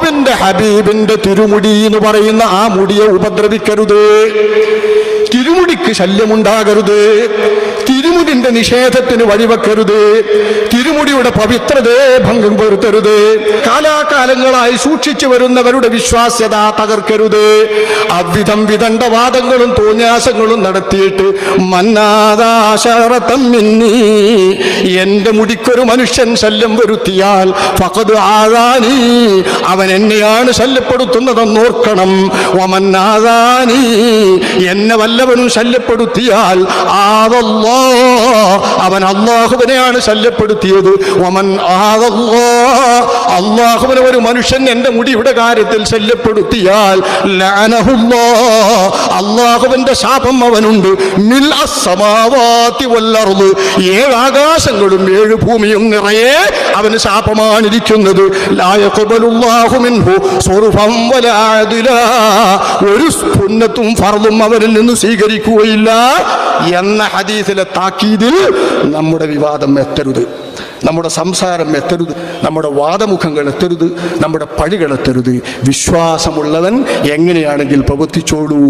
അള്ളാഹുവിന്റെ ഹബീബിന്റെ തിരുമുടി എന്ന് പറയുന്ന ആ മുടിയെ ഉപദ്രവിക്കരുത്. തിരുമുടിക്ക് ശല്യമുണ്ടാകരുത്. തിരുമുടിന്റെ നിഷേധത്തിന് വഴിവെക്കരുത്. തിരുമുടിയുടെ പവിത്രതയെ ഭംഗം വരുത്തരുത്. കാലാകാലങ്ങളായി സൂക്ഷിച്ചു വരുന്നവരുടെ വിശ്വാസ്യത തകർക്കരുത്. അവിധം വിദണ്ഡവാദങ്ങളും തോന്യാസങ്ങളും നടത്തിയിട്ട് മന്നാദാശറതം മിന്നീ, എന്റെ മുടിക്കൊരു മനുഷ്യൻ ശല്യം വരുത്തിയാൽ ഫഖദ് ആദാനി, അവൻ എന്നെയാണ് ശല്യപ്പെടുത്തുന്നതെന്നോർക്കണം. വമന്നാദാനി, എന്നെ വല്ലവനും ശല്യപ്പെടുത്തിയാൽ ആദല്ലാ, അവൻ അല്ലാഹുവിനെയാണ് ശല്യപ്പെടുത്തിയത്. വമൻ ആദല്ലാ, അല്ലാഹുവിനെ ഒരു മനുഷ്യൻ എന്റെ മുടിയുടെ കാര്യത്തിൽ ശല്യപ്പെടുത്തിയാൽ ലഅനഹുല്ലാ, അല്ലാഹുവിന്റെ ശാപം അവനുണ്ട്. മിൽഅസ് സമാവാതി വൽ അർദ്, 7 ആകാശങ്ങളും 7 ഭൂമിയും നിറയെ അവന് ശാപമാണിരിക്കുന്നത്. ലാ യഖ്ബലുല്ലാഹു മിൻഹു സുർഫൻ വലാ അദ്ലാ, ഒരു സുന്നത്തും ഫർളും അവനിൽ നിന്ന് സ്വീകരിക്കുകയില്ല എന്ന ഹദീസിലെ താക്കീതിൽ നമ്മുടെ വിവാദം എത്തരുത്, നമ്മുടെ സംസാരം എത്തരുത്, നമ്മുടെ വാദമുഖങ്ങൾ എത്തരുത്, നമ്മുടെ പഴികൾ എത്തരുത്. വിശ്വാസമുള്ളവൻ എങ്ങനെയാണെങ്കിൽ പ്രവർത്തിച്ചോളൂ.